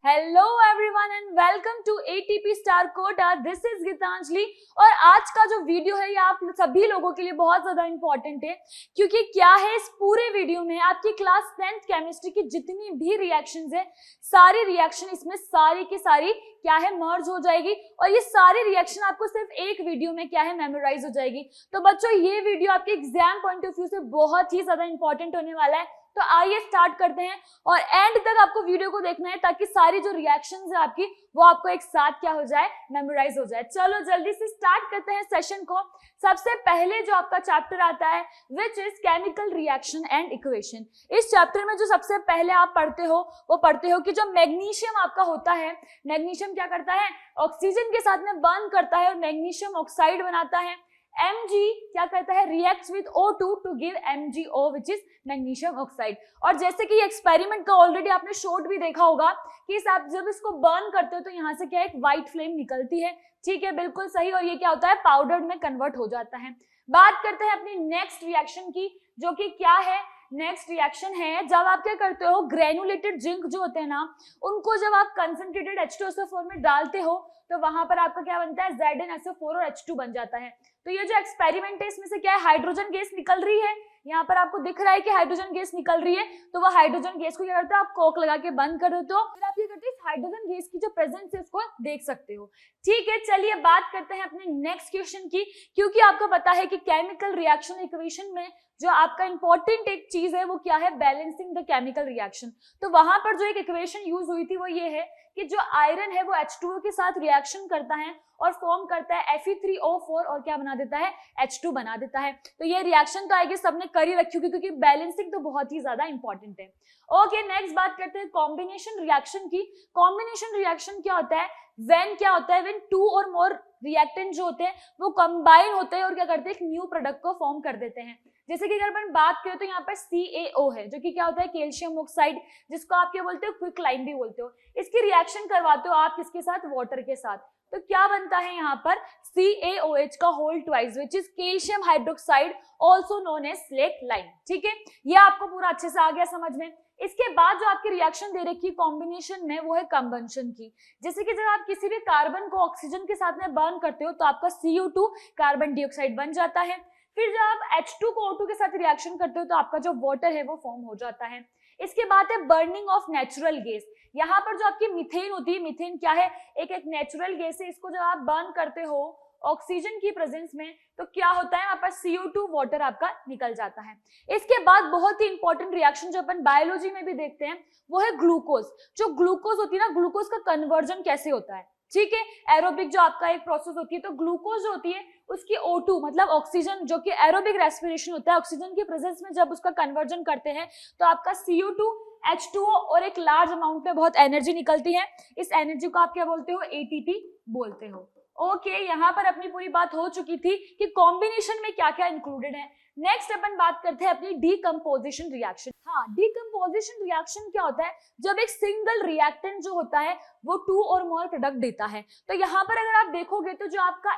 Hello everyone and welcome to ATP star Kota. This is Gitanjali और आज का जो वीडियो है ये आप सभी लोगों के लिए बहुत ज्यादा इंपॉर्टेंट है, क्योंकि क्या है इस पूरे वीडियो में आपकी क्लास 10th केमिस्ट्री की जितनी भी रिएक्शंस है, सारी रिएक्शन इसमें सारी की सारी क्या है मर्ज हो जाएगी और ये सारी रिएक्शन आपको सिर्फ एक वीडियो में क्या है मेमोराइज हो जाएगी। तो बच्चों ये वीडियो आपके एग्जाम पॉइंट ऑफ व्यू से बहुत ही ज्यादा इंपॉर्टेंट होने वाला है। तो आइए स्टार्ट करते हैं और एंड तक आपको वीडियो को देखना है ताकि सारी जो रिएक्शंस है आपकी वो आपको एक साथ क्या हो जाए, मेमोराइज हो जाए। चलो जल्दी से स्टार्ट करते हैं सेशन को। सबसे पहले जो आपका चैप्टर आता है which is chemical reaction and equation. इस चैप्टर में जो सबसे पहले आप पढ़ते हो वो पढ़ते हो कि जो मैग्नीशियम आपका होता है, मैग्नीशियम क्या करता है, ऑक्सीजन के साथ में बॉन्ड करता है और मैग्नीशियम ऑक्साइड बनाता है। Mg क्या करता है, reacts with O2 to give MgO which is magnesium oxide. और जैसे कि एक्सपेरिमेंट का ऑलरेडी आपने शॉर्ट भी देखा होगा कि आप जब इसको बर्न करते हो तो यहाँ से क्या एक व्हाइट फ्लेम निकलती है, ठीक है, बिल्कुल सही। और ये क्या होता है, पाउडर में कन्वर्ट हो जाता है। बात करते हैं अपनी नेक्स्ट रिएक्शन की, जो कि क्या है, नेक्स्ट रिएक्शन है जब आप क्या करते हो, ग्रेनुलेटेड जिंक जो होते हैं ना, उनको जब आप कंसंट्रेटेड H2SO4 में डालते हो तो वहां पर आपका क्या बनता है, ZnSO4 और H2 बन जाता है। तो ये जो एक्सपेरिमेंट है इसमें से क्या है, हाइड्रोजन गैस निकल रही है। यहाँ पर आपको दिख रहा है कि हाइड्रोजन गैस निकल रही है, तो वो हाइड्रोजन गैस को क्या करते हो, आप कोक लगा के बंद कर देते हो, फिर आप ये करते हो इस हाइड्रोजन गैस की जो प्रेजेंस है उसको देख सकते हो। ठीक है, चलिए बात करते हैं अपने नेक्स्ट क्वेश्चन की, क्योंकि आपको पता है कि केमिकल रिएक्शन इक्वेशन में जो आपका इंपॉर्टेंट एक चीज है वो क्या है, बैलेंसिंग द केमिकल रिएक्शन। तो वहां पर जो एक इक्वेशन यूज हुई थी वो ये है कि जो आयरन है वो H2O के साथ रिएक्शन करता है और फॉर्म करता है Fe3O4 और क्या बना देता है, H2 बना देता है। तो ये रिएक्शन तो आएगी सबने कर ही रखी होगी, क्योंकि बैलेंसिंग तो बहुत ही ज्यादा इंपॉर्टेंट है। ओके, नेक्स्ट बात करते हैं कॉम्बिनेशन रिएक्शन की। कॉम्बिनेशन रिएक्शन क्या होता है, व्हेन क्या होता है, व्हेन टू और मोर रिएक्टेंट जो होते हैं वो कंबाइन होते हैं और क्या करते हैं, एक न्यू प्रोडक्ट को फॉर्म कर देते हैं। जैसे कि अगर अपन बात करें तो यहाँ पर CaO है जो कि क्या होता है, कैल्शियम ऑक्साइड, जिसको आप क्या बोलते हो, क्विकलाइम भी बोलते हो। इसकी रिएक्शन करवाते हो आप किसके साथ, वाटर के साथ। तो क्या बनता है यहाँ पर, CaOH का whole twice which is calcium hydroxide also known as slaked lime. ठीक है, ये आपको पूरा अच्छे से आ गया समझ में। इसके बाद जो आपकी रिएक्शन दे रखी है कॉम्बिनेशन में वो है कंबंशन की। जैसे कि जब आप किसी भी कार्बन को ऑक्सीजन के साथ में बर्न करते हो तो आपका CO2 कार्बन डाइऑक्साइड बन जाता है। फिर जब आप H2 को O2 के साथ रिएक्शन करते हो तो आपका जो वाटर है वो फॉर्म हो जाता है। इसके बाद है बर्निंग ऑफ नेचुरल गैस। यहाँ पर जो आपकी मीथेन होती है, मीथेन क्या है, एक नेचुरल गैस है। इसको जब आप बर्न करते हो ऑक्सीजन की प्रेजेंस में तो क्या होता है, वहां पर CO2 वाटर आपका निकल जाता है। इसके बाद बहुत ही इंपॉर्टेंट रिएक्शन जो अपन बायोलॉजी में भी देखते हैं वो है ग्लूकोज। जो ग्लूकोज होती है ना, ग्लूकोज का कन्वर्जन कैसे होता है, ठीक है, एरोबिक जो आपका एक प्रोसेस होती है, तो ग्लूकोज जो होती है उसकी O2 मतलब ऑक्सीजन, जो कि एरोबिक रेस्पिरेशन होता है, ऑक्सीजन की प्रेजेंस में जब उसका कन्वर्जन करते हैं तो आपका CO2 H2O और एक लार्ज अमाउंट में बहुत एनर्जी निकलती है। इस एनर्जी को आप क्या बोलते हो, ATP बोलते हो। ओके, यहाँ पर अपनी पूरी बात हो चुकी थी कि कॉम्बिनेशन में क्या क्या इंक्लूडेड है। नेक्स्ट अपन बात करते हैं अपनी डीकंपोजिशन रिएक्शन। हाँ, डीकंपोजिशन रिएक्शन क्या होता है, जब एक सिंगल रिएक्टेंट जो होता है वो 2 और मोर प्रोडक्ट देता है। तो यहाँ पर अगर आप देखोगे तो जो आपका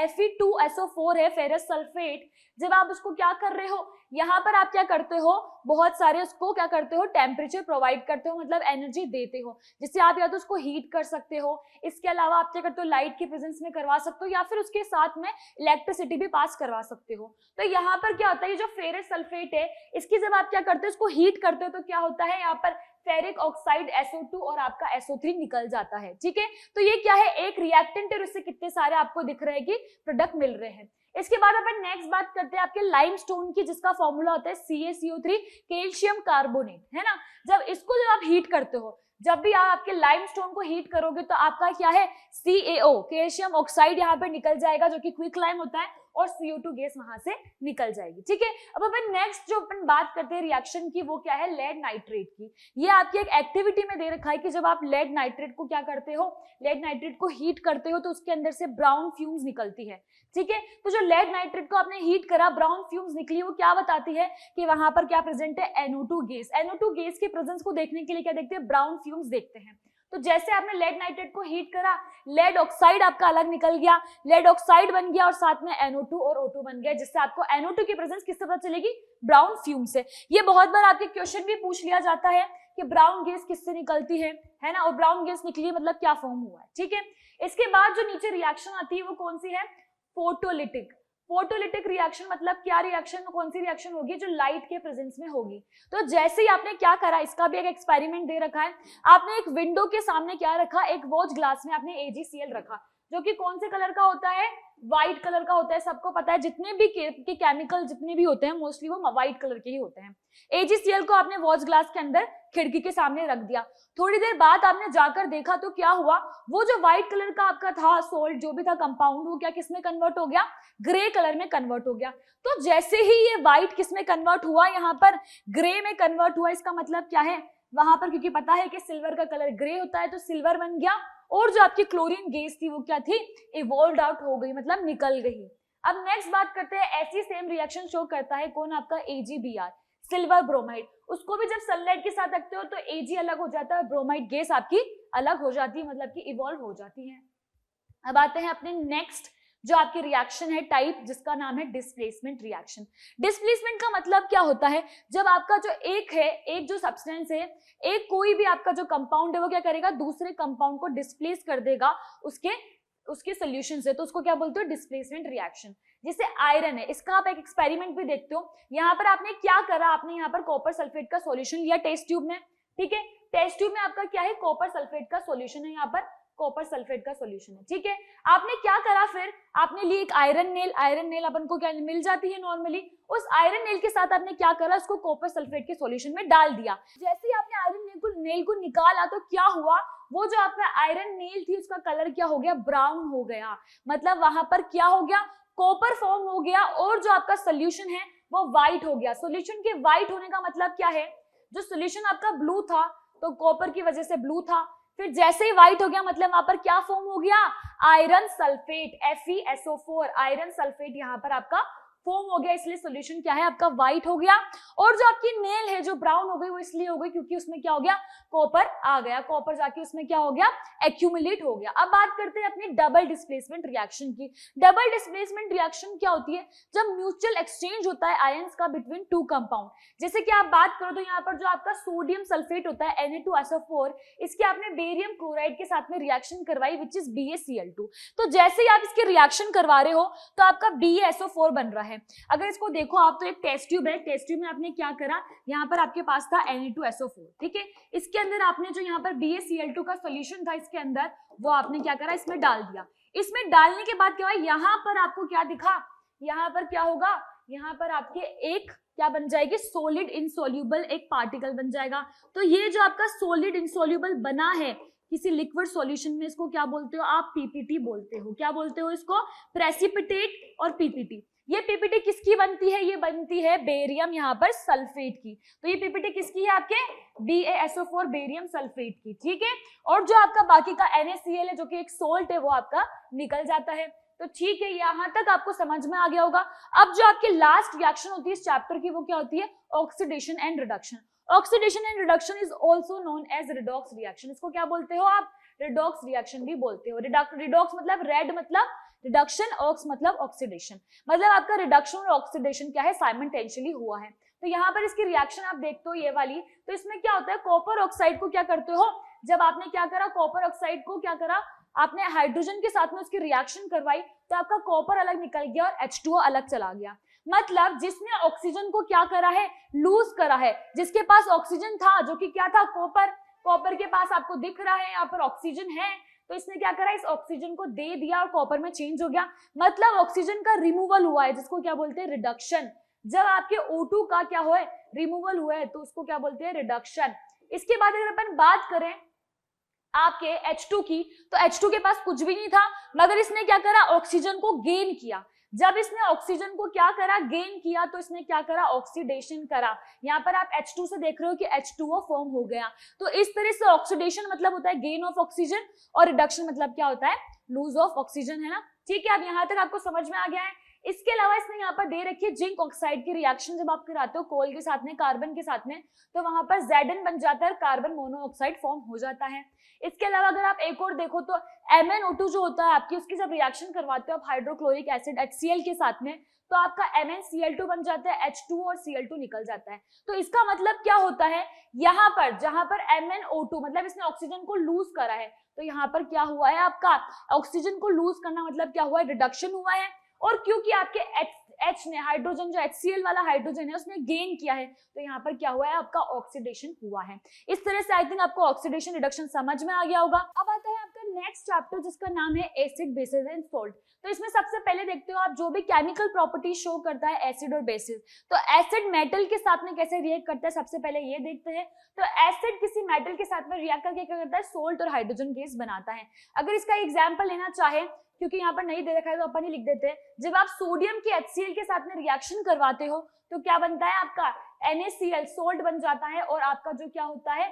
Fe2SO4 है, फेरस सल्फेट, जब आप उसको क्या कर रहे हो, यहाँ पर आप क्या करते हो, बहुत सारे उसको क्या करते हो, टेम्परेचर प्रोवाइड करते हो, मतलब एनर्जी देते हो, जिससे आप या तो उसको हीट कर सकते हो। इसके अलावा आप क्या करते हो, लाइट की प्रेजेंस में करवा सकते हो या फिर उसके साथ में इलेक्ट्रिसिटी भी पास करवा सकते हो। तो यहाँ पर क्या होता है, ये जो फेरस सल्फेट है इसकी जब आप क्या करते हो, इसको हीट करते हो तो क्या होता है, यहाँ पर फेरिक ऑक्साइड SO2 और आपका SO3 निकल जाता है। ठीक है, तो ये क्या है, एक रिएक्टेंट है और इससे कितने सारे आपको दिख रहे हैं कि प्रोडक्ट मिल रहे हैं। इसके बाद अपन नेक्स्ट बात करते हैं आपके लाइमस्टोन की, जिसका फॉर्मूला होता है CaCO3 कैल्शियम कार्बोनेट, है ना। जब इसको जब आप हीट करते हो, जब भी आप आपके लाइमस्टोन को हीट करोगे तो आपका क्या है, CaO कैल्शियम ऑक्साइड यहाँ पे निकल जाएगा जो कि क्विकलाइम होता है और CO2 गैस वहां से निकल जाएगी। ठीक है, अब अपन नेक्स्ट जो अपन बात करते हैं रिएक्शन की वो क्या है, लेड नाइट्रेट की। ये आपकी एक एक्टिविटी में दे रखा है कि जब आप लेड नाइट्रेट को क्या करते हो, लेड नाइट्रेट को हीट करते हो तो उसके अंदर से ब्राउन फ्यूम्स निकलती है। ठीक है, तो जो लेड नाइट्रेट को आपने हीट करा, ब्राउन फ्यूम्स निकली, वो क्या बताती है कि वहां पर क्या प्रेजेंट है, NO2 गैस। NO2 गैस की प्रेजेंस को देखने के लिए क्या देखते हैं, ब्राउन फ्यूम्स देखते हैं। तो जैसे आपने लेड नाइट्रेट को हीट करा, लेड ऑक्साइड आपका अलग निकल गया, लेड ऑक्साइड बन गया और साथ में NO2 और O2 बन गया, जिससे आपको NO2 की प्रेजेंस किससे पता चलेगी? ब्राउन फ्यूम से। ये बहुत बार आपके क्वेश्चन भी पूछ लिया जाता है कि ब्राउन गैस किससे निकलती है ना, और ब्राउन गैस निकली मतलब क्या फॉर्म हुआ है, ठीक है। इसके बाद जो नीचे रिएक्शन आती है वो कौन सी है? फोटोलिटिक। फोटोलिटिक रिएक्शन मतलब क्या रिएक्शन, कौन सी रिएक्शन होगी? जो लाइट के प्रेजेंस में होगी। तो जैसे ही आपने क्या करा, इसका भी एक एक्सपेरिमेंट दे रखा है, आपने एक विंडो के सामने क्या रखा, एक वॉच ग्लास में आपने AgCl रखा, जो कि कौन से कलर का होता है? व्हाइट कलर का होता है। सबको पता है जितने भी के केमिकल जितने भी होते हैं मोस्टली वो व्हाइट कलर के ही होते हैं। AgCl को आपने वॉच ग्लास के अंदर खिड़की के सामने रख दिया। थोड़ी देर बाद आपने जाकर देखा तो क्या हुआ, वो जो व्हाइट कलर का आपका था सोल्ट जो भी था कंपाउंड, वो क्या किसमें कन्वर्ट हो गया? ग्रे कलर में कन्वर्ट हो गया। तो जैसे ही ये व्हाइट किसमें कन्वर्ट हुआ? यहाँ पर ग्रे में कन्वर्ट हुआ। इसका मतलब क्या है? वहां पर क्योंकि पता है कि सिल्वर का कलर ग्रे होता है तो सिल्वर बन गया, और जो आपकी क्लोरीन गैस थी वो क्या थी? इवॉल्व आउट हो गई, मतलब निकल गई। अब नेक्स्ट बात करते हैं, ऐसी सेम रिएक्शन शो करता है कौन? आपका AgBr, सिल्वर ब्रोमाइड। उसको भी जब सनलाइट के साथ रखते हो तो Ag अलग हो जाता है, ब्रोमाइड गैस आपकी अलग हो जाती है, मतलब कि इवॉल्व हो जाती है। अब आते हैं अपने नेक्स्ट जो आपकी रिएक्शन है टाइप, जिसका नाम है डिस्प्लेसमेंट रिएक्शन। डिस्प्लेसमेंट का मतलब क्या होता है? जब आपका जो एक जो सब्सटेंस है, एक कोई भी आपका जो कंपाउंड है वो क्या करेगा? दूसरे कंपाउंड को डिस्प्लेस कर देगा उसके सोल्यूशन से, तो उसको क्या बोलते हो? Displacement reaction. जैसे आयरन है, इसका आप एक एक्सपेरिमेंट भी देखते हो। यहाँ पर आपने क्या करा, आपने यहाँ पर कॉपर सल्फेट का सॉल्यूशन लिया टेस्ट ट्यूब में, ठीक है। टेस्ट ट्यूब में आपका क्या है? कॉपर सल्फेट का सॉल्यूशन है, यहाँ पर कॉपर सल्फेट का सॉल्यूशन है, ठीक है। आपने क्या करा फिर? आपने ली एक आयरन नेल। आयरन नेल अपन को क्या मिल जाती है नॉर्मली, उस आयरन नेल के साथ आपने क्या करा? उसको कॉपर सल्फेट के सॉल्यूशन में डाल दिया। जैसे ही आपने आयरन नेल को निकाला तो क्या हुआ? वो जो आपका आयरन नेल थी उसका कलर क्या हो गया? ब्राउन हो गया। मतलब वहां पर क्या हो गया? कॉपर फॉर्म हो गया, और जो आपका सोल्यूशन है वो व्हाइट हो गया। सोल्यूशन के व्हाइट होने का मतलब क्या है? जो सोल्यूशन आपका ब्लू था तो कॉपर की वजह से ब्लू था, फिर जैसे ही व्हाइट हो गया मतलब वहां पर क्या फॉर्म हो गया? Iron sulphate, FeSO4, iron sulphate यहाँ पर आपका फॉर्म हो गया, इसलिए सॉल्यूशन क्या है आपका? व्हाइट हो गया। और जो आपकी नेल है जो ब्राउन हो गई वो इसलिए हो गई क्योंकि उसमें क्या हो गया? कॉपर आ गया, कॉपर जाके उसमें क्या हो गया? एक्यूमुलेट हो गया। अब बात करते हैं अपनी डबल डिस्प्लेसमेंट रिएक्शन की। डबल डिस्प्लेसमेंट रिएक्शन क्या होती है? जब म्यूचुअल एक्सचेंज होता है आयंस का बिटवीन टू कंपाउंड। जैसे कि आप बात करो तो यहाँ पर जो आपका सोडियम सल्फेट होता है Na2SO4, इसके आपने बेरियम क्लोराइड के साथ में रिएक्शन करवाई विच इज BaCl2। तो जैसे ही आप इसके रिएक्शन करवा रहे हो तो आपका BaSO4 बन रहा है। अगर इसको देखो आप तो एक टेस्ट ट्यूब है, टेस्ट ट्यूब में आपने क्या करा? यहाँ पर आपके पास था Na2SO4, ठीक है। इसके अंदर आपने जो यहाँ पर BaCl2 का सॉल्यूशन था इसके अंदर, वो आपने क्या करा? इसमें डाल दिया। इसमें डालने के बाद क्या हुआ? यहाँ पर आपको क्या दिखा? यहाँ पर क्या होगा? यहाँ पर आपके एक क्या बन जाएगी? सॉलिड इनसोल्यूबल एक पार्टिकल बन जाएगा। तो ये जो आपका सॉलिड इनसोल्यूबल बना है किसी लिक्विड सॉल्यूशन में, इसको क्या बोलते हो आप? PPT बोलते हो। क्या बोलते हो इसको? प्रेसिपिटेट और PPT। ये PPT किसकी बनती है? ये बनती है बेरियम यहाँ पर सल्फेट की। तो ये PPT किसकी है? आपके BaSO4 बेरियम सल्फेट की, ठीक है। और जो आपका बाकी का NaCl है जो कि एक सोल्ट है वो आपका निकल जाता है। तो ठीक है, यहाँ तक आपको समझ में आ गया होगा। अब जो आपकी लास्ट रिएक्शन होती है इस चैप्टर की वो क्या होती है? Oxidation and reduction. Oxidation and reduction is also known as redox reaction. इसको क्या बोलते हो आप? रिडॉक्स रिएक्शन भी बोलते हो। रिडॉक्स मतलब रेड मतलब रिडक्शन, ऑक्स मतलब ऑक्सीडेशन, मतलब आपका रिडक्शन और ऑक्सीडेशन क्या है? साइमल्टेनियसली हुआ है। तो यहाँ पर इसकी रिएक्शन आप देखते हो ये वाली, तो इसमें क्या होता है? कॉपर ऑक्साइड को क्या करते हो? जब आपने क्या करा? कॉपर ऑक्साइड को क्या करा? आपने हाइड्रोजन के साथ में उसकी रिएक्शन करवाई तो आपका कॉपर अलग निकल गया और H2O अलग चला गया। मतलब जिसने ऑक्सीजन को क्या करा है? लूज करा है। जिसके पास ऑक्सीजन था जो कि क्या था? कॉपर। कॉपर के पास आपको दिख रहा है यहाँ पर ऑक्सीजन है, तो इसने क्या करा? इस ऑक्सीजन को दे दिया और कॉपर में चेंज हो गया। मतलब ऑक्सीजन का रिमूवल हुआ है, जिसको क्या बोलते हैं? रिडक्शन। जब आपके O2 का क्या हुआ है? रिमूवल हुआ है, तो उसको क्या बोलते हैं? रिडक्शन। इसके बाद अगर अपन बात करें आपके H2 की, तो H2 के पास कुछ भी नहीं था, मगर इसने क्या करा? ऑक्सीजन को गेन किया। जब इसने ऑक्सीजन को क्या करा? गेन किया, तो इसने क्या करा? ऑक्सीडेशन करा। यहाँ पर आप H2 से देख रहे हो कि H2O फॉर्म हो गया। तो इस तरह से ऑक्सीडेशन मतलब होता है गेन ऑफ ऑक्सीजन, और रिडक्शन मतलब क्या होता है? लूज ऑफ ऑक्सीजन, है ना। ठीक है, अब यहाँ तक आपको समझ में आ गया है। इसके अलावा इसने यहाँ पर दे रखी है जिंक ऑक्साइड की रिएक्शन जब आप कराते हो कोल के साथ में, कार्बन के साथ में, तो वहां पर Zn बन जाता है, कार्बन मोनोऑक्साइड फॉर्म हो जाता है। इसके अलावा अगर आप एक और देखो तो MnO2 जो होता है आपकी, उसकी जब रिएक्शन करवाते हो आप हाइड्रोक्लोरिक एसिड HCl के साथ में, तो आपका MnCl2 बन जाता है, H2 और Cl2 निकल जाता है। तो इसका मतलब क्या होता है, यहाँ पर जहां पर MnO2 मतलब इसने ऑक्सीजन को लूज करा है, तो यहाँ पर क्या हुआ है आपका ऑक्सीजन को लूज करना मतलब क्या हुआ है, रिडक्शन हुआ है। और क्योंकि आपके H ने हाइड्रोजन जो HCl वाला हाइड्रोजन है उसने गेन किया है, तो यहाँ पर क्या हुआ है आपका ऑक्सीडेशन हुआ है। इस तरह से आई थिंक आपको ऑक्सीडेशन रिडक्शन समझ में आ गया होगा। अब आता है आपका नेक्स्ट चैप्टर जिसका नाम है एसिड बेसिस एंड सोल्ट। तो इसमें सबसे पहले देखते हो आप जो भी केमिकल प्रॉपर्टी शो करता है एसिड और बेसिस, तो एसिड मेटल के साथ में कैसे रिएक्ट करता है सबसे पहले ये देखते हैं। तो एसिड किसी मेटल के साथ में रिएक्ट करके क्या करता है, सोल्ट और हाइड्रोजन गैस बनाता है। अगर इसका एग्जाम्पल लेना चाहे, क्योंकि यहाँ पर नहीं दे रखा है तो अपन ही लिख देते हैं, जब आप सोडियम के HCl के साथ में रिएक्शन करवाते हो तो क्या बनता है आपका NaCl सोल्ट बन जाता है, और आपका जो क्या होता है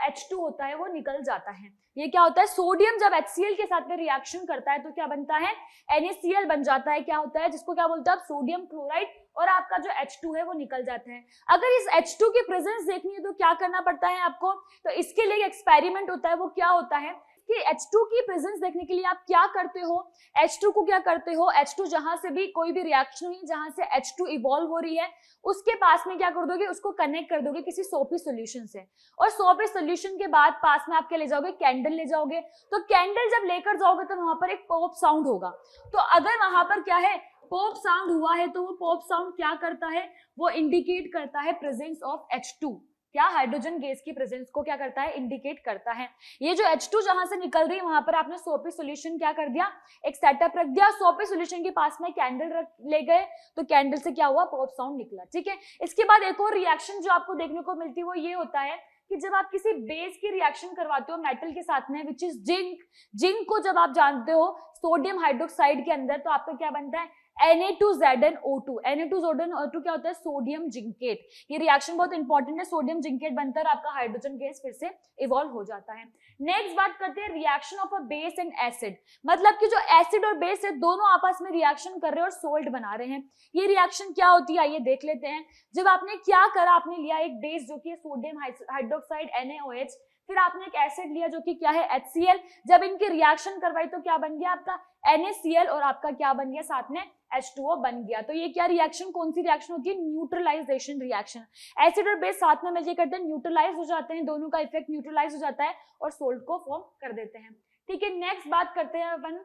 H2 होता है वो निकल जाता है। ये क्या होता है, सोडियम जब HCl के साथ में रिएक्शन करता है तो क्या बनता है, NaCl बन जाता है, क्या होता है जिसको क्या बोलते हैं आप, सोडियम क्लोराइड, और आपका जो H2 है वो निकल जाता है। अगर इस H2 की प्रेजेंस देखनी है तो क्या करना पड़ता है आपको, तो इसके लिए एक्सपेरिमेंट होता है, वो क्या होता है कि H2 की प्रेजेंस देखने के लिए आप क्या करते हो, H2 को क्या करते हो, H2 जहां से भी कोई भी रिएक्शन हुई जहां से H2 इवॉल्व हो रही है उसके पास में क्या कर दोगे, उसको कनेक्ट कर दोगे किसी सोपी सॉल्यूशन से, और सोपी सॉल्यूशन के बाद पास में आप क्या ले जाओगे, कैंडल ले जाओगे। तो कैंडल जब लेकर जाओगे तो वहां पर एक पॉप साउंड होगा। तो अगर वहां पर क्या है, पॉप साउंड हुआ है, तो वो पॉप साउंड क्या करता है, वो इंडिकेट करता है प्रेजेंस ऑफ H2, क्या हाइड्रोजन गैस की प्रेजेंस को क्या करता है, इंडिकेट करता है। ये जो H2 जहां से निकल रही है वहां पर आपने सोपी सॉल्यूशन क्या कर दिया, एक सेटअप रख दिया, सोपी सॉल्यूशन के पास में कैंडल ले गए, तो कैंडल से क्या हुआ, पॉप साउंड निकला। ठीक है, इसके बाद एक और रिएक्शन जो आपको देखने को मिलती है वो ये होता है कि जब आप किसी बेस की रिएक्शन करवाते हो मेटल के साथ में, विच इज जिंक, जिंक को जब आप जानते हो सोडियम हाइड्रोक्साइड के अंदर, तो आपका क्या बनता है, Na2ZnO2, Na2ZnO2 क्या होता है, सोडियम जिंकेट। ये रिएक्शन बहुत इंपॉर्टेंट है, सोडियम जिंकेट बनता है, आपका हाइड्रोजन गैस फिर से इवॉल्व हो जाता है। नेक्स्ट बात करते हैं reaction of a base and acid, मतलब कि जो एसिड और बेस है दोनों आपस में रिएक्शन कर रहे हैं और सोल्ट बना रहे हैं। ये रिएक्शन क्या होती है आइए देख लेते हैं। जब आपने क्या करा, आपने लिया एक बेस जो कि सोडियम हाइड्रोक्साइड NaOH, फिर आपने एक एसिड लिया जो कि क्या है HCl, जब इनकी रिएक्शन करवाई तो क्या बन गया आपका NaCl, और आपका क्या बन गया साथ में H2O बन गया। तो ये क्या रिएक्शन, कौन सी रिएक्शन होती है, न्यूट्रलाइजेशन रिएक्शन। एसिड और बेस साथ में मिलकर करते हैं, न्यूट्रलाइज हो जाते हैं, दोनों का इफेक्ट न्यूट्रलाइज हो जाता है और सोल्ट को फॉर्म कर देते हैं। ठीक है, नेक्स्ट बात करते हैं अपन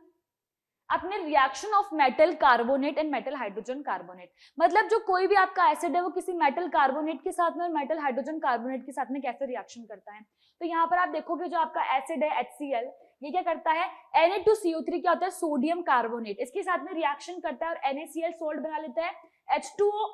अपने reaction of metal carbonate and metal hydrogen carbonate. मतलब जो कोई भी आपका एसिड है वो किसी मेटल कार्बोनेट के साथ में और मेटल हाइड्रोजन कार्बोनेट के साथ में कैसे रिएक्शन करता है। तो यहाँ पर आप देखोगे जो आपका एसिड है HCl, ये क्या करता है, Na2CO3 क्या होता है, सोडियम कार्बोनेट, इसके साथ में रिएक्शन करता है और NaCl सोल्ट बना लेता है, H2O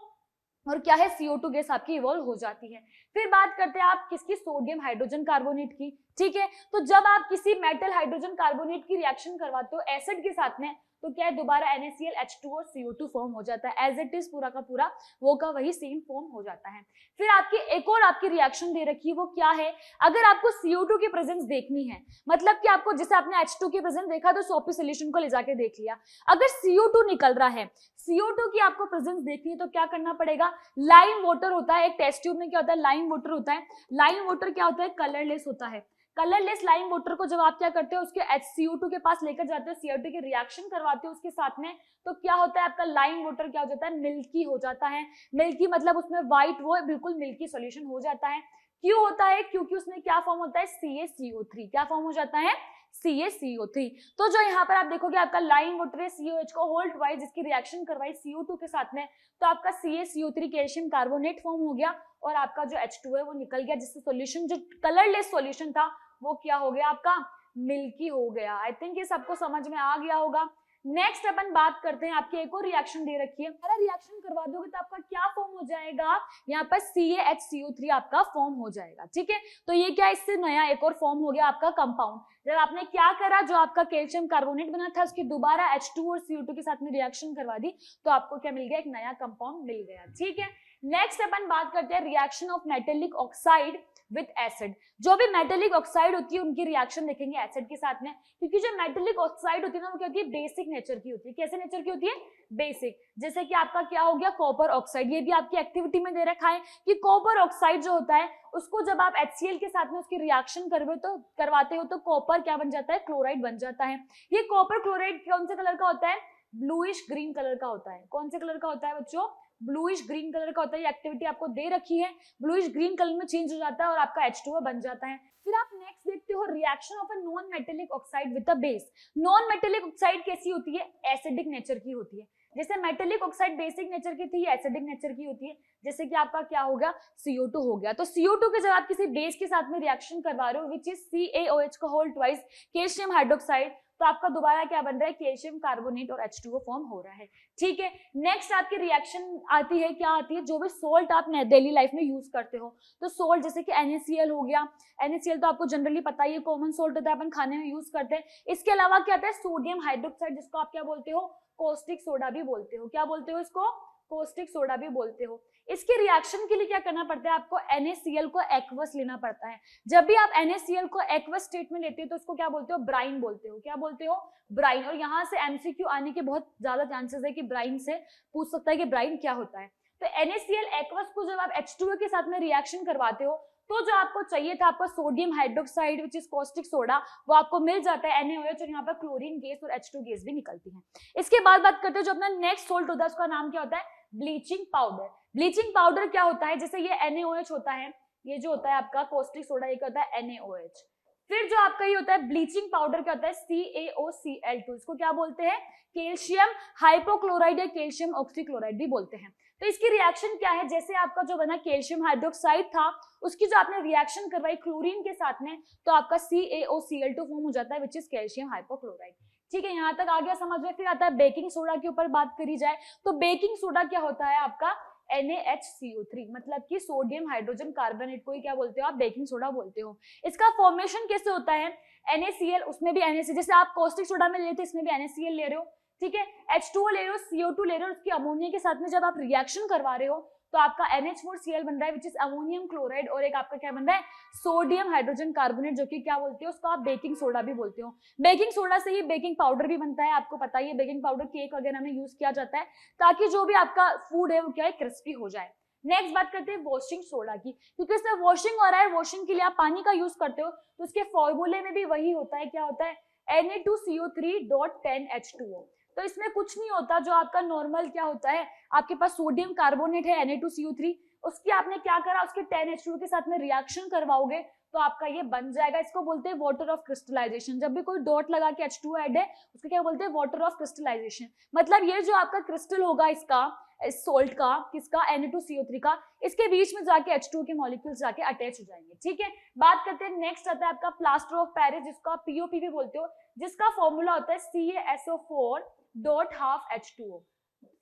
और क्या है CO2 गैस आपकी इवॉल्व हो जाती है। फिर बात करते हैं आप किसकी, सोडियम हाइड्रोजन कार्बोनेट की। ठीक है, तो जब आप किसी मेटल हाइड्रोजन कार्बोनेट की रिएक्शन करवाते हो एसिड के साथ में, तो क्या है, दोबारा NaCl H2 और CO2 फॉर्म हो जाता है, एज इट इज पूरा का पूरा वो का वही सेम फॉर्म हो जाता है। फिर आपकी एक और आपकी रिएक्शन दे रखी है, वो क्या है, अगर आपको CO2 की प्रेजेंस देखनी है, मतलब कि आपको जैसे आपने H2 की प्रेजेंस देखा तो सोपी सॉल्यूशन को ले जाके देख लिया, अगर CO2 निकल रहा है, CO2 की आपको प्रेजेंस देखनी है तो क्या करना पड़ेगा, लाइम वाटर होता है, एक टेस्ट ट्यूब में क्या होता है, लाइम वाटर होता है। लाइम वाटर क्या होता है, कलरलेस होता है। कलरलेस लाइम वाटर को जब आप क्या करते हो उसके HCO2 के पास लेकर जाते हो, CO2 की रिएक्शन करवाते हो उसके साथ में, तो क्या होता है आपका लाइम वाटर क्या हो जाता है, मिल्की हो जाता है। मिल्की मतलब उसमें व्हाइट, वो बिल्कुल मिल्की सॉल्यूशन हो जाता है। क्यों होता है, क्योंकि उसमें क्या फॉर्म होता है, CaCO3, क्या फॉर्म हो जाता है, CaCO3। तो जो यहाँ पर आप देखोगे आपका लाइम वाटर है, COH को होल्ड वाइज जिसकी रिएक्शन करवाई CO2 के साथ में, तो आपका CaCO3 कैल्शियम कार्बोनेट फॉर्म हो गया और आपका जो H2 है वो निकल गया, जिससे सॉल्यूशन जो कलरलेस सॉल्यूशन था वो क्या हो गया आपका, मिल्की हो गया। आई थिंक ये सबको समझ में आ गया होगा। नेक्स्ट अपन बात करते हैं, आपकी एक और रिएक्शन दे रखी है, सारा रिएक्शन करवा दोगे तो आपका क्या फॉर्म हो जाएगा, यहाँ पर CaHCO3 आपका फॉर्म हो जाएगा। ठीक है, तो ये क्या, इससे नया एक और फॉर्म हो गया आपका कंपाउंड। जब आपने क्या करा, जो आपका कैल्शियम कार्बोनेट बना था उसकी दोबारा H2 और CO2 के साथ में रिएक्शन करवा दी, तो आपको क्या मिल गया, एक नया कंपाउंड मिल गया। ठीक है, नेक्स्ट अपन बात करते हैं reaction of metallic oxide with acid. जो भी मेटेलिक ऑक्साइड होती है उनकी रिएक्शन देखेंगे एसिड के साथ में, क्योंकि जो मेटेलिक ऑक्साइड होती है ना वो क्या होती है, बेसिक नेचर की होती है। कैसे नेचर की होती है, बेसिक। जैसे कि आपका क्या हो गया, कॉपर ऑक्साइड, ये भी आपकी एक्टिविटी में दे रखा है कि कॉपर ऑक्साइड जो होता है उसको जब आप HCl के साथ में उसकी रिएक्शन करवाते हो तो कॉपर क्या बन जाता है, क्लोराइड बन जाता है। ये कॉपर क्लोराइड कौन से कलर का होता है, ब्लूइश ग्रीन कलर का होता है। कौन से कलर का होता है बच्चों, ब्लूइश ग्रीन कलर का होता है। ये एक्टिविटी आपको दे रखी है, ब्लूइश ग्रीन कलर में चेंज हो जाता है और आपका H2O बन जाता है। फिर आप नेक्स्ट देखते हो reaction of a non metallic oxide with a base. Non metallic oxide कैसी होती है, एसिडिक नेचर की होती है। जैसे मेटेलिक ऑक्साइड बेसिक नेचर की थी, एसिडिक नेचर की होती है। जैसे कि आपका क्या होगा, CO2 हो गया। तो CO2 के जब आप किसी बेस के साथ में रिएक्शन करवा रहे हो विच इज CaOH का होल ट्वाइस कैल्शियम हाइड्रोक्साइड, तो आपका दोबारा क्या बन रहा है, कैल्शियम कार्बोनेट और H2O फॉर्म हो रहा है। ठीक है, नेक्स्ट आपकी रिएक्शन आती है, क्या आती है, जो भी सोल्ट आप डेली लाइफ में यूज करते हो। तो सोल्ट जैसे कि NaCl हो गया, NaCl तो आपको जनरली पता ही है, कॉमन सोल्ट होता है, अपन खाने में यूज करते हैं। इसके अलावा क्या आता है, सोडियम हाइड्रोक्साइड, जिसको आप क्या बोलते हो, कोस्टिक सोडा भी बोलते हो। क्या बोलते हो इसको, कोस्टिक सोडा भी बोलते हो। इसके रिएक्शन के लिए क्या करना पड़ता है आपको, NaCl को एक्वस लेना पड़ता है। जब भी आप NaCl को एक्वस स्टेट में लेते हो तो उसको क्या बोलते हो, ब्राइन बोलते हो। क्या बोलते हो, ब्राइन। और यहाँ से MCQ आने के बहुत ज्यादा चांसेस है कि ब्राइन से पूछ सकता है कि ब्राइन क्या होता है। तो NaCl एक्वस को जब आप H2O के साथ में रिएक्शन करवाते हो तो जो आपको चाहिए था, आपका sodium hydroxide which is caustic soda, वो आपको मिल जाता है NaOH, और यहाँ पर क्लोरीन गैस और H2 गैस भी निकलती है। इसके बाद बात करते हैं जो अपना नेक्स्ट सोल्ट होता है, उसका नाम क्या होता है, ब्लीचिंग पाउडर। ब्लीचिंग पाउडर क्या होता है, जैसे ये NaOH होता है, ये जो होता है आपका कॉस्टिक सोडा, ये क्या होता है, NaOH। फिर जो आपका ये होता है ब्लीचिंग पाउडर, क्या होता है, CaOCl2, इसको क्या बोलते हैं, कैल्शियम हाइपोक्लोराइड या कैल्शियम ऑक्सीक्लोराइड भी बोलते हैं। तो इसकी रिएक्शन क्या है, जैसे आपका जो बना कैल्शियम हाइड्रोक्साइड था, उसकी जो आपने रिएक्शन करवाई क्लोरीन के साथ में, तो आपका CaOCl2 फॉर्म हो जाता है विच इज कैल्शियम हाइपोक्लोराइड। ठीक है, यहाँ तक आ गया समझ में। फिर आता है बेकिंग सोडा के ऊपर बात करी जाए तो बेकिंग सोडा क्या होता है आपका, NaHCO3, मतलब कि सोडियम हाइड्रोजन कार्बोनेट को ही क्या बोलते हो आप, बेकिंग सोडा बोलते हो। इसका फॉर्मेशन कैसे होता है, NaCl, उसमें भी NaCl, जैसे आप कॉस्टिक सोडा में लेते हो इसमें भी NaCl ले रहे हो, ठीक है, H2O ले रहे हो, CO2 ले रहे हो, उसकी अमोनिया के साथ में जब आप रिएक्शन करवा रहे हो तो आपका NH4Cl बन रहा है विच इज अमोनियम क्लोराइड, और एक आपका क्या बन रहा है, सोडियम हाइड्रोजन कार्बोनेट, जो कि क्या बोलते हो उसको आप बेकिंग सोडा भी बोलते हो। बेकिंग सोडा से ही बेकिंग पाउडर भी बनता है, आपको पता ही है, बेकिंग पाउडर केक वगैरह में यूज किया जाता है ताकि जो भी आपका फूड है वो क्या है, क्रिस्पी हो जाए। नेक्स्ट बात करते हैं वॉशिंग सोडा की, क्योंकि इसमें वॉशिंग हो रहा है, वॉशिंग के लिए आप पानी का यूज करते हो, तो उसके फॉर्मूले में भी वही होता है, क्या होता है, Na2CO3.10H2O। तो इसमें कुछ नहीं होता, जो आपका नॉर्मल क्या होता है, आपके पास सोडियम कार्बोनेट है Na2CO3, उसकी आपने क्या करा, उसके 10H2O के साथ में रिएक्शन करवाओगे तो आपका ये बन जाएगा। इसको बोलते हैं वाटर ऑफ क्रिस्टलाइजेशन। जब भी कोई डॉट लगा के H2O ऐड है उसको क्या बोलते हैं, वाटर ऑफ क्रिस्टलाइजेशन। मतलब ये जो आपका क्रिस्टल होगा इसका, सोल्ट का, किसका, Na2CO3 का, इसके बीच में जाके H2O के मॉलिक्यूल्स जाके अटैच हो जाएंगे। ठीक है, बात करते हैं नेक्स्ट आता है आपका प्लास्टर ऑफ पेरिस, जिसको आप POP भी बोलते हो, जिसका फॉर्मूला होता है CaSO4.12H2O।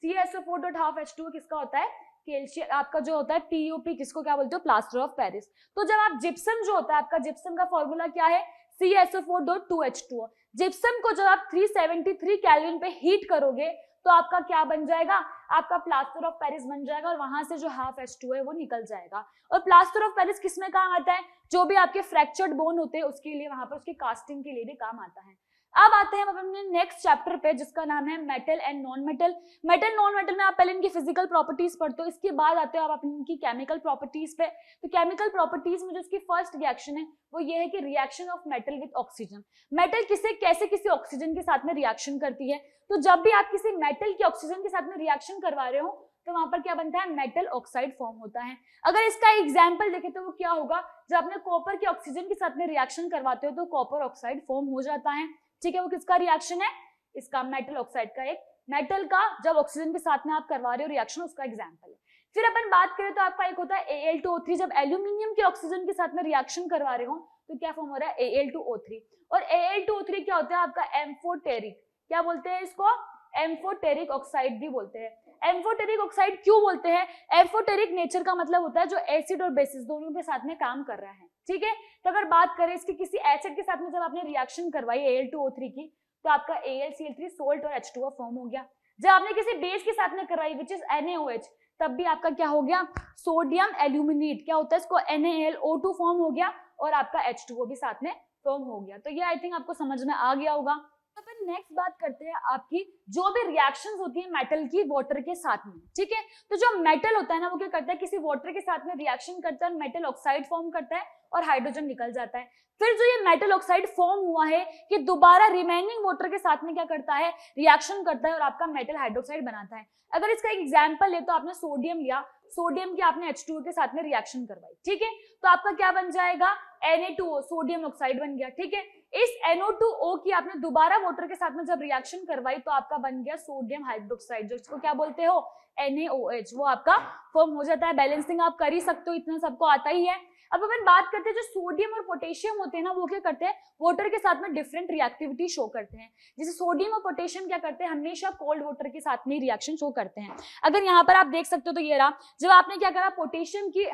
CaSO4.12H2O किसका होता है, कैल्शियम, आपका जो होता है POP, किसको क्या बोलते हो, प्लास्टर ऑफ पेरिस। तो जब आप जिप्सम जो होता है आपका, जिप्सम का फॉर्मूला क्या है, CaSO4.2H2O। जिप्सम को जब आप 373 केल्विन पे हीट करोगे तो आपका क्या बन जाएगा, आपका प्लास्टर ऑफ पेरिस बन जाएगा, और वहां से जो हाफ H2O है वो निकल जाएगा। और प्लास्टर ऑफ पेरिस किसमें काम आता है, जो भी आपके फ्रैक्चर्ड बोन होते हैं उसके लिए, वहां पर उसकी कास्टिंग के लिए भी काम आता है। अब आते हैं हम अपने नेक्स्ट चैप्टर पे, जिसका नाम है metal and non metal. Metal non metal में आप पहले इनकी फिजिकल प्रॉपर्टीज पढ़ते हो, इसके बाद आते हो आप अपनी इनकी केमिकल प्रॉपर्टीज पे। तो केमिकल प्रॉपर्टीज में जो इसकी फर्स्ट रिएक्शन है वो ये है कि reaction of metal with oxygen. Metal कैसे किसी ऑक्सीजन के साथ में रिएक्शन करती है, तो जब भी आप किसी मेटल की ऑक्सीजन के साथ में रिएक्शन करवा रहे हो तो वहां पर क्या बनता है, मेटल ऑक्साइड फॉर्म होता है। अगर इसका एग्जाम्पल देखें तो वो क्या होगा, जब आपने कॉपर की ऑक्सीजन के साथ में रिएक्शन करवाते हो तो कॉपर ऑक्साइड फॉर्म हो जाता है। ठीक है, वो किसका रिएक्शन है, इसका मेटल ऑक्साइड का, एक मेटल का जब ऑक्सीजन के साथ में आप करवा रहे हो रिएक्शन, उसका एग्जाम्पल है। फिर अपन बात करें तो आपका एक होता है Al2O3, जब एल्यूमिनियम के ऑक्सीजन के साथ में रिएक्शन करवा रहे हो तो क्या फॉर्म हो रहा है, Al2O3। और Al2O3 क्या होता है आपका, एम्फोटेरिक, क्या बोलते हैं इसको, एम्फोटेरिक ऑक्साइड भी बोलते हैं। एम्फोटेरिक ऑक्साइड क्यों बोलते हैं, एम्फोटेरिक नेचर का मतलब होता है जो एसिड और बेसिस दोनों के साथ में काम कर रहा है। ठीक है, तो अगर बात करें इसकी किसी एसिड के साथ में जब आपने रिएक्शन करवाई Al2O3 की, तो आपका AlCl3 सोल्ट और H2O फॉर्म हो गया। जब आपने किसी बेस के साथ में करवाई विच इज NaOH, तब भी आपका क्या हो गया, सोडियम एल्यूमिनेट क्या होता है, इसको NaLO2 फॉर्म हो गया और आपका H2O भी साथ में फॉर्म हो गया। तो ये आई थिंक आपको समझ में आ गया होगा। अपन नेक्स्ट बात करते हैं आपकी जो भी रिएक्शंस होती है मेटल की वाटर के साथ में, ठीक है। तो जो मेटल होता है ना वो क्या करता है, किसी वाटर के साथ में रिएक्शन करता है, मेटल ऑक्साइड फॉर्म करता है और हाइड्रोजन निकल जाता है। फिर जो ये मेटल ऑक्साइड फॉर्म हुआ है ये दोबारा रिमेनिंग वाटर के साथ में क्या करता है, रिएक्शन करता है और आपका मेटल हाइड्रोक्साइड बनाता है। अगर इसका एक एग्जांपल ले तो आपने सोडियम लिया, सोडियम की आपने H2O के साथ में रिएक्शन करवाई, ठीक है, तो आपका क्या बन जाएगा, Na2O, सोडियम ऑक्साइड बन गया, ठीक है। इस NO2O की आपने दोबारा वाटर के साथ में जब रिएक्शन करवाई तो आपका बन गया सोडियम हाइड्रोक्साइड, जो इसको क्या बोलते हो, NaOH, वो आपका फॉर्म हो जाता है। बैलेंसिंग आप कर ही सकते हो, इतना सबको आता ही है। अब अपन बात करते हैं जो सोडियम और पोटेशियम होते हैं ना वो क्या करते हैं, वाटर के साथ में डिफरेंट रिएक्टिविटी शो करते हैं। जैसे सोडियम और पोटेशियम क्या करते हैं, हमेशा कोल्ड वाटर के साथ में रिएक्शन शो करते हैं। अगर यहाँ पर आप देख सकते हो तो ये रहा, जब आपने क्या करा, पोटेशियम की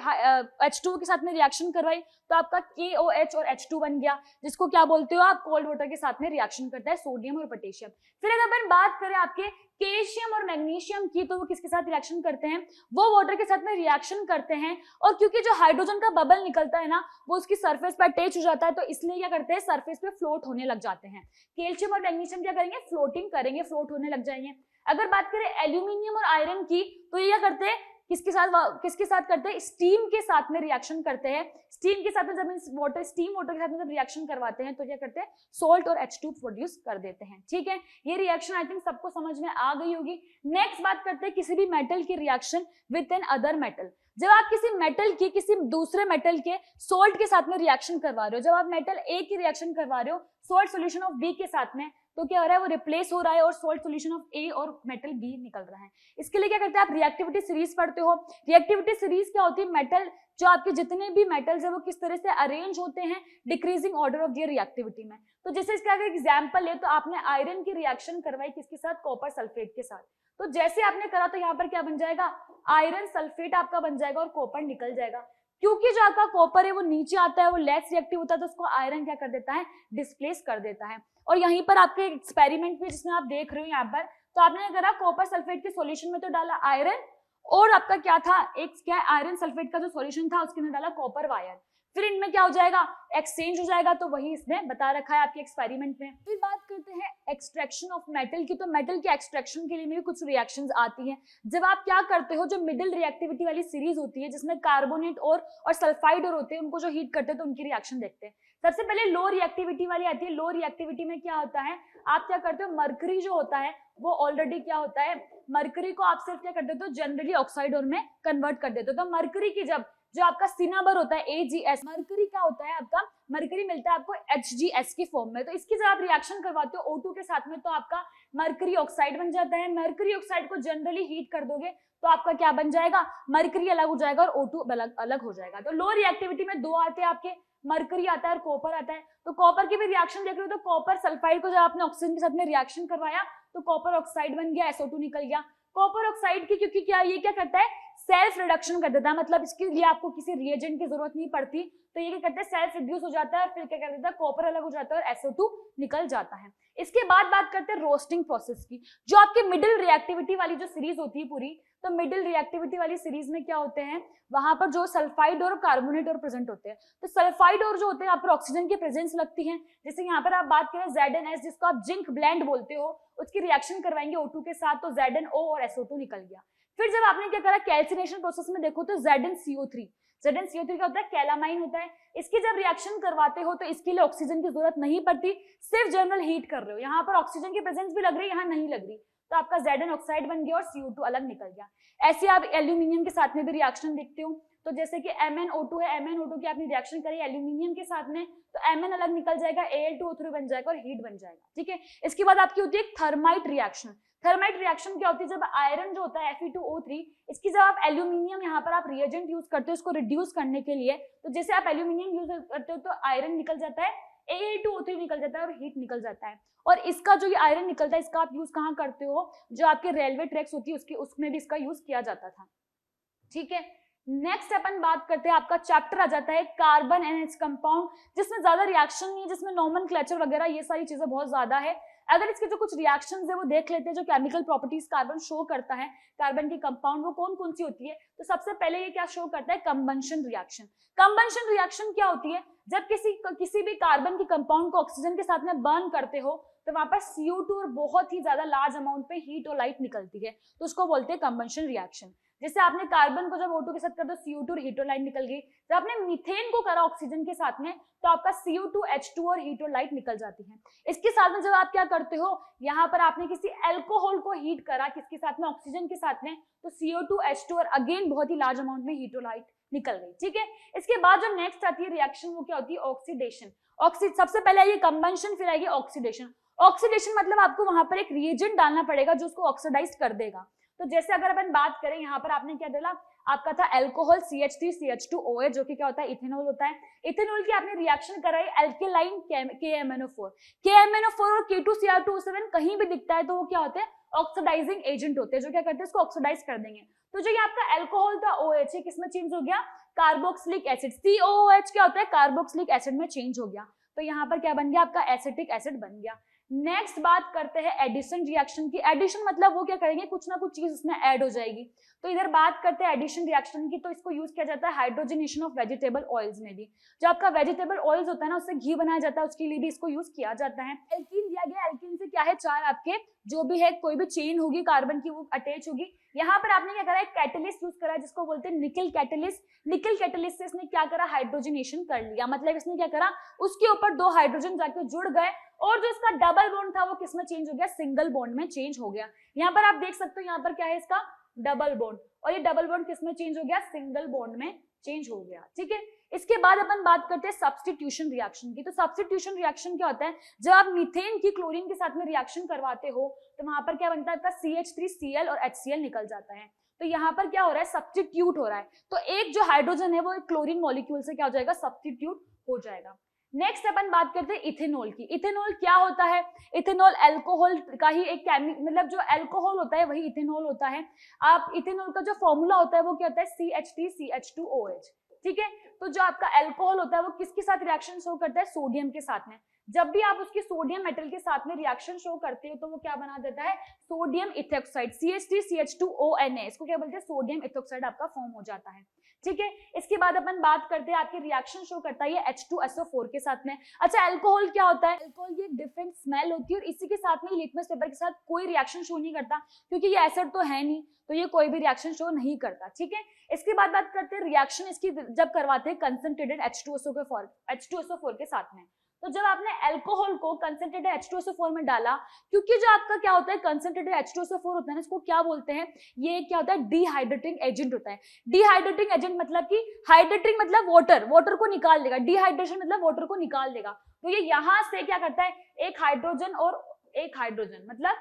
H2O के साथ में रिएक्शन करवाई तो आपका KOH और H2 बन गया, जिसको क्या बोलते हो आप, कोल्ड वाटर के साथ में रिएक्शन करता है सोडियम और पोटेशियम। फिर अगर अपन बात करें आपके कैल्शियम और मैग्नीशियम की, तो वो किसके साथ रिएक्शन करते हैं, वो वाटर के साथ में रिएक्शन करते हैं और क्योंकि जो हाइड्रोजन का बबल निकलता है ना वो उसकी सरफेस पर अटैच हो जाता है तो इसलिए क्या करते हैं, सरफेस पे फ्लोट होने लग जाते हैं। कैल्शियम और मैग्नीशियम क्या करेंगे, फ्लोटिंग करेंगे, फ्लोट होने लग जाएंगे। अगर बात करें एल्यूमिनियम और आयरन की तो ये क्या करते हैं, किसके साथ करते हैं, स्टीम के साथ में रिएक्शन करते हैं। स्टीम के साथ में जब स्टीम वाटर के साथ में जब रिएक्शन करवाते हैं तो क्या करते हैं, सोल्ट और H2 प्रोड्यूस कर देते हैं, ठीक है। ये रिएक्शन आई थिंक सबको समझ में आ गई होगी। नेक्स्ट बात करते हैं किसी भी मेटल की reaction with another metal. जब आप किसी मेटल की किसी दूसरे मेटल के सोल्ट के साथ में रिएक्शन करवा रहे हो, जब आप मेटल A की रिएक्शन करवा रहे हो सोल्ट सॉल्यूशन ऑफ B के साथ में, तो क्या हो रहा है, वो रिप्लेस हो रहा है और सोल्ट सॉल्यूशन ऑफ A और मेटल B निकल रहा है। इसके लिए क्या करते हैं, आप रिएक्टिविटी सीरीज पढ़ते हो। रिएक्टिविटी सीरीज क्या होती है, मेटल जो आपके जितने भी मेटल्स है वो किस तरह से अरेंज होते हैं decreasing order of their reactivity में। तो जैसे इसका अगर एग्जांपल है तो आपने आयरन की रिएक्शन करवाई किसके साथ, कॉपर सल्फेट के साथ। तो जैसे आपने करा तो यहाँ पर क्या बन जाएगा, आयरन सल्फेट आपका बन जाएगा और कॉपर निकल जाएगा। क्योंकि जो आपका कॉपर है वो नीचे आता है, वो लेस रिएक्टिव होता है, तो उसको आयरन क्या कर देता है, डिस्प्लेस कर देता है। और यहीं पर आपके एक्सपेरिमेंट में जिसमें आप देख रहे हो यहाँ पर, तो आपने करा कॉपर सल्फेट के सॉल्यूशन में तो डाला आयरन और आपका क्या था, एक क्या आयरन सल्फेट का जो सॉल्यूशन था उसके अंदर डाला कॉपर वायर। फिर इनमें क्या हो जाएगा, एक्सचेंज हो जाएगा, तो वही इसमें बता रखा है आपके एक्सपेरिमेंट में। फिर बात करते हैं एक्सट्रैक्शन ऑफ मेटल की। तो मेटल के एक्सट्रैक्शन के लिए भी कुछ रिएक्शंस आती हैं। जब आप क्या करते हो, जो मिडिल रिएक्टिविटी वाली सीरीज होती है जिसमें कार्बोनेट और सल्फाइड और होते हैं, उनको जो हीट करते हैं तो उनकी रिएक्शन देखते हैं। सबसे पहले लो रिएक्टिविटी वाली आती है। लो रिएक्टिविटी में क्या होता है, आप क्या करते हो, मरकरी जो होता है वो ऑलरेडी क्या होता है, मरकरी को आप सिर्फ क्या कर देते हो, जनरली ऑक्साइड और में कन्वर्ट कर देते हो। तो मरकरी की जब जो आपका सिनाबर होता है AgS, मरकरी क्या होता है आपका, मरकरी मिलता है आपको HgS की फॉर्म में। तो इसकी जब आप रिएक्शन करवाते हो O2 के साथ में तो आपका मरकरी ऑक्साइड बन जाता है। मरकरी ऑक्साइड को जनरली हीट कर दोगे तो आपका क्या बन जाएगा, मरकरी अलग हो जाएगा और O2 अलग हो जाएगा। तो लो रिएक्टिविटी में दो आते हैं आपके, मरकरी आता है और कॉपर आता है। तो कॉपर की भी रिएक्शन देख रहे हो तो कॉपर सल्फाइड को जब आपने ऑक्सीजन के साथ में रिएक्शन करवाया तो कॉपर ऑक्साइड बन गया, SO2 निकल गया। कॉपर ऑक्साइड की क्योंकि क्या ये क्या करता है, सेल्फ रिडक्शन कर देता है, मतलब इसके लिए आपको किसी रिएजेंट की जरूरत नहीं पड़ती, तो ये क्या करता है, सेल्फ रिड्यूस हो जाता है और फिर क्या कर देता है, कॉपर अलग हो जाता है और SO2 निकल जाता है। इसके बाद बात करते हैं रोस्टिंग प्रोसेस की। जो आपकी मिडिल रिएक्टिविटी वाली जो सीरीज होती है पूरी, तो मिडिल रिएक्टिविटी वाली सीरीज में क्या होते हैं, वहां पर जो सल्फाइड और कार्बोनेट और प्रेजेंट होते हैं। तो सल्फाइड और जो होते हैं, यहाँ पर ऑक्सीजन की प्रेजेंस लगती है। जैसे यहाँ पर आप बात करें ZnS, जिसको आप जिंक ब्लेंड बोलते हो, उसकी रिएक्शन करवाएंगे O2 के साथ तो ZnO और SO2 निकल गया। फिर जब आपने क्या करा, कैल्सिनेशन प्रोसेस में देखो तो ZnCO3 क्या होता है, कैलामाइन होता है। इसकी जब रिएक्शन करवाते हो तो इसके लिए ऑक्सीजन की जरूरत नहीं पड़ती, सिर्फ जनरल हीट कर रहे हो। यहाँ पर ऑक्सीजन की प्रेजेंस भी लग रही है, यहाँ नहीं लग रही, तो आपका Zn ऑक्साइड बन गया और CO2 अलग निकल गया। ऐसे आप एल्यूमिनियम के साथ में भी रिएक्शन देखते हो। तो जैसे कि MnO2 है, MnO2 की आपने रिएक्शन करी एल्यूमिनियम के साथ में तो Mn अलग निकल जाएगा, Al2O3 बन जाएगा और हीट बन जाएगा, ठीक है। इसके बाद आपकी होती है थर्माइट रिएक्शन। थर्माइट रिएक्शन क्या होती है, जब आयरन जो होता है Fe2O3, इसकी जब आप एल्यूमिनियम यहाँ पर आप रिएजेंट यूज करते हो इसको रिड्यूस करने के लिए, तो जैसे आप एल्यूमिनियम यूज करते हो तो आयरन निकल जाता है, Al2O3 निकल जाता है और हीट निकल जाता है। और इसका जो ये आयरन निकलता है इसका आप यूज कहाँ करते हो, जो आपके रेलवे ट्रैक्स होती है उसमें भी इसका यूज किया जाता था, ठीक है। नेक्स्ट अपन बात करते हैं, आपका चैप्टर आ जाता है कार्बन एंड इट्स कंपाउंड, जिसमें ज्यादा रिएक्शन नहीं है, जिसमें नॉमेनक्लेचर वगैरह ये सारी चीजें बहुत ज्यादा है। अगर इसके जो कुछ रिएक्शंस है वो देख लेते हैं, जो केमिकल प्रॉपर्टीज कार्बन शो करता है, कार्बन की कंपाउंड वो कौन कौन सी होती है। तो सबसे पहले ये क्या शो करता है, कंबंशन रिएक्शन। कंबंशन रिएक्शन क्या होती है, जब किसी भी कार्बन की कंपाउंड को ऑक्सीजन के साथ में बर्न करते हो तो वहां पर CO2 और बहुत ही ज्यादा लार्ज अमाउंट पे हीट और लाइट निकलती है, तो उसको बोलते हैं कंबंशन रिएक्शन। जैसे आपने कार्बन को जब O2 के साथ कर दो, CO2 और हीट और लाइट निकल गई। जब आपने मीथेन को करा ऑक्सीजन के साथ में तो आपका CO2 H2 और हीट और लाइट निकल जाती है। इसके साथ में जब आप क्या करते हो, यहाँ पर आपने किसी एल्कोहल को हीट करा किसके साथ में, ऑक्सीजन के साथ में, तो CO2 H2 और अगेन बहुत ही लार्ज अमाउंट में हीट और लाइट निकल गई। ठीक है, इसके बाद जो नेक्स्ट आती है रिएक्शन वो क्या होती है, ऑक्सीडेशन। सबसे पहले आइए कंबंशन, फिर आएगी ऑक्सीडेशन। ऑक्सीडेशन मतलब आपको वहां पर एक रिएजेंट डालना पड़ेगा जो उसको ऑक्सीडाइज कर देगा। तो जैसे अगर अपन बात करें, यहाँ पर आपने क्या डाला, आपका था एल्कोहल CH3CH2OH, जो कि क्या होता है, इथेनॉल होता है। इथेनॉल की आपने रिएक्शन कराई एल्केलाइन KMnO4। KMnO4 और K2Cr2O7 कहीं भी दिखता है तो वो क्या होते हैं, ऑक्सीडाइजिंग एजेंट होते हैं, जो क्या करते हैं, इसको ऑक्सीडाइज कर देंगे। तो जो ये आपका एल्कोहल था OH किसमें चेंज हो गया, कार्बोक्सिलिक एसिड। COOH क्या होता है, कार्बोक्सिलिक एसिड में चेंज हो गया। तो यहाँ पर क्या बन गया, आपका एसिटिक एसिड बन गया। नेक्स्ट बात करते हैं एडिशन रिएक्शन की। एडिशन मतलब वो क्या करेंगे, कुछ ना कुछ चीज उसमें ऐड हो जाएगी। तो इधर बात करते हैं एडिशन रिएक्शन की, तो इसको यूज किया जाता है हाइड्रोजनेशन ऑफ वेजिटेबल ऑयल्स में भी। जो आपका वेजिटेबल ऑयल्स होता है ना, उससे घी बनाया जाता है, उसके लिए भी इसको यूज किया जाता है। एल्कीन दिया गया, एल्कीन से क्या है, चार आपके जो भी है कोई भी चेन होगी कार्बन की वो अटैच होगी। यहाँ पर आपने क्या करा है, कैटलिस्ट यूज करा है जिसको बोलते हैं निकल कैटलिस्ट। निकल कैटलिस्ट से इसने क्या करा, हाइड्रोजनेशन कर लिया। मतलब इसने क्या करा, उसके ऊपर दो हाइड्रोजन जाके जुड़ गए और जो इसका डबल बॉन्ड था वो किसमें चेंज हो गया, सिंगल बॉन्ड में चेंज हो गया। यहाँ पर आप देख सकते हो, यहाँ पर क्या है, इसका डबल बॉन्ड, और ये डबल बॉन्ड किसमें चेंज हो गया, सिंगल बॉन्ड में चेंज हो गया। ठीक है, इसके बाद अपन बात करते हैं सब्स्टिट्यूशन रिएक्शन की। तो सब्स्टिट्यूशन रिएक्शन क्या होता है, जब आप मीथेन की क्लोरीन के साथ में रिएक्शन करवाते हो तो वहां पर क्या बनता है, आपका CH3Cl और HCl निकल जाता है। तो यहाँ पर क्या हो रहा है, सब्स्टिट्यूट हो रहा है। तो एक जो हाइड्रोजन है वो एक क्लोरीन मॉलिक्यूल से क्या हो जाएगा, सब्स्टिट्यूट हो जाएगा। नेक्स्ट अपन बात करते हैं इथेनॉल की। इथेनॉल क्या होता है, इथेनॉल अल्कोहल का ही एक मतलब जो अल्कोहल होता है वही इथेनॉल होता है। आप इथेनॉल का जो फॉर्मूला होता है वो क्या होता है, CH3CH2OH। ठीक है, तो जो आपका अल्कोहल होता है वो किसके साथ रिएक्शन शो करता है, सोडियम के साथ में। जब भी आप उसकी सोडियम मेटल के साथ में रिएक्शन शो करते हो तो वो क्या बना देता है, सोडियम इथोक्साइड, CH3CH2ONA, इसको क्या बोलते हैं, सोडियम इथोक्साइड आपका फॉर्म हो जाता है। ठीक है, इसके बाद अपन बात करते हैं, आपके रिएक्शन शो करता है ये H2SO4 के साथ में। अच्छा, अल्कोहल क्या होता है, अल्कोहल की एक डिफरेंट स्मेल होती है और इसी के साथ में लिटमस पेपर के साथ कोई रिएक्शन शो नहीं करता, क्योंकि ये एसिड तो है नहीं, तो ये कोई भी रिएक्शन शो नहीं करता। ठीक है, इसके बाद बात करते हैं रिएक्शन इसकी जब करवाते हैं कंसंट्रेटेड H2SO4 के साथ में। तो जब आपने अल्कोहल को कंसंट्रेटेड H2SO4 में डाला, क्योंकि जो आपका क्या होता है कंसंट्रेटेड H2SO4 होता है ना, इसको क्या बोलते हैं, ये क्या होता है, डिहाइड्रेटिंग एजेंट होता है। डिहाइड्रेटिंग एजेंट मतलब कि हाइड्रेटिंग मतलब वाटर को निकाल देगा, डिहाइड्रेशन मतलब वाटर को निकाल देगा। तो ये यहाँ से क्या करता है, एक हाइड्रोजन और एक हाइड्रोजन मतलब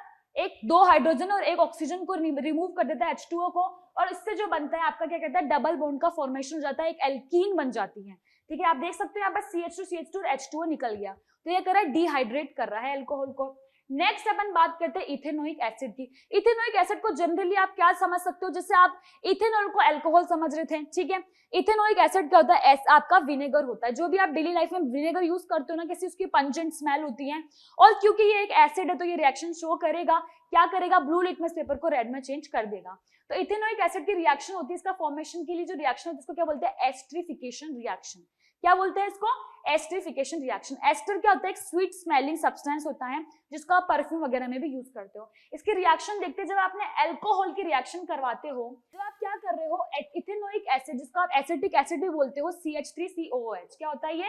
दो हाइड्रोजन और एक ऑक्सीजन को रिमूव कर देता है H2O को, और इससे जो बनता है आपका क्या कहता है, डबल बॉन्ड का फॉर्मेशन हो जाता है, एक एल्कीन बन जाती है। ठीक है, आप देख सकते हैं यहाँ पर CH2 और H2O निकल गया, तो ये कर रहा है डिहाइड्रेट कर रहा है अल्कोहल को। नेक्स्ट अपन बात करते हैं इथेनोइक एसिड की। इथेनोइक एसिड को जनरली आप क्या समझ सकते हो, जैसे आप इथेनॉल को अल्कोहल समझ रहे थे। ठीक है, इथेनोइक एसिड क्या होता है, आपका विनेगर होता है। जो भी आप डेली लाइफ में विनेगर यूज करते हो ना, किसी उसकी पंजेंट स्मेल होती है, और क्योंकि ये एक एसिड है तो ये रिएक्शन शो करेगा, क्या करेगा, ब्लू लिटमस पेपर को रेड में चेंज कर देगा। तो इथेनोइक एसिड की रिएक्शन होती है, इसका फॉर्मेशन के लिए जो रिएक्शन होती है इसको क्या बोलते हैं, एस्टरिफिकेशन रिएक्शन। क्या बोलते हैं इसको, एस्टरिफिकेशन रिएक्शन। एस्टर क्या होता है, एक स्वीट स्मेलिंग सब्सटेंस होता है जिसको आप परफ्यूम वगैरह में भी यूज करते हो। इसकी रिएक्शन देखते हैं, जब आपने अल्कोहल की रिएक्शन करवाते हो, जब आप क्या कर रहे हो, इथेनोइक एसिड जिसको आप एसिटिक एसिड भी बोलते हो, CH3COOH, क्या होता है ये,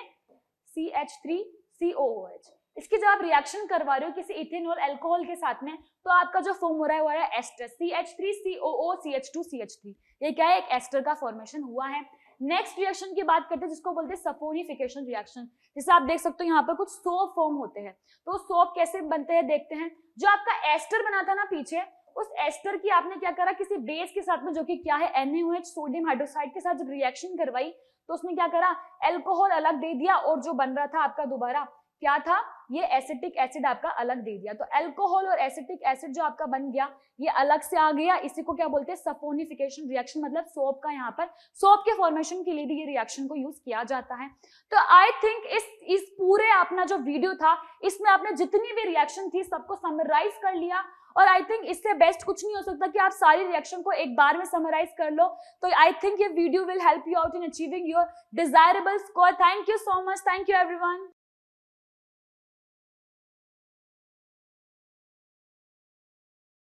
CH3COOH। इसकी जब आप रिएक्शन करवा रहे हो किसी इथेनॉल अल्कोहल के साथ में, तो आपका जो फॉर्म हो रहा है वो है एस्टर, CH3COOCH2CH3। ये क्या है, एक एस्टर का फॉर्मेशन हुआ है। नेक्स्ट रिएक्शन की बात करते हैं जिसको बोलते हैं सपोनिफिकेशन रिएक्शन। जैसे आप देख सकते हो यहाँ पर कुछ सोप फॉर्म होते हैं, तो सोप कैसे बनते हैं देखते हैं। जो आपका एस्टर बना था ना पीछे, उस एस्टर की आपने क्या करा, किसी बेस के साथ में जो कि क्या है NaOH, सोडियम हाइड्रोक्साइड के साथ जब रिएक्शन करवाई तो उसने क्या करा, अल्कोहल अलग दे दिया, और जो बन रहा था आपका दोबारा क्या था, ये एसिटिक एसिड आपका अलग दे दिया, तो अल्कोहल और एसिटिक एसिड जो आपका बन गया ये अलग से आ गया। इसी को क्या बोलते हैं, सफोनिफिकेशन रिएक्शन, मतलब सोप का यहाँ पर सोप के फॉर्मेशन के लिए भी ये रिएक्शन को यूज किया जाता है। तो आई थिंक इस पूरे अपना जो वीडियो था इसमें आपने जितनी भी रिएक्शन थी सबको समराइज कर लिया, और आई थिंक इससे बेस्ट कुछ नहीं हो सकता कि आप सारी रिएक्शन को एक बार में समराइज कर लो। तो आई थिंक ये video will help you out in achieving your desirable score. Thank you so much, thank you everyone.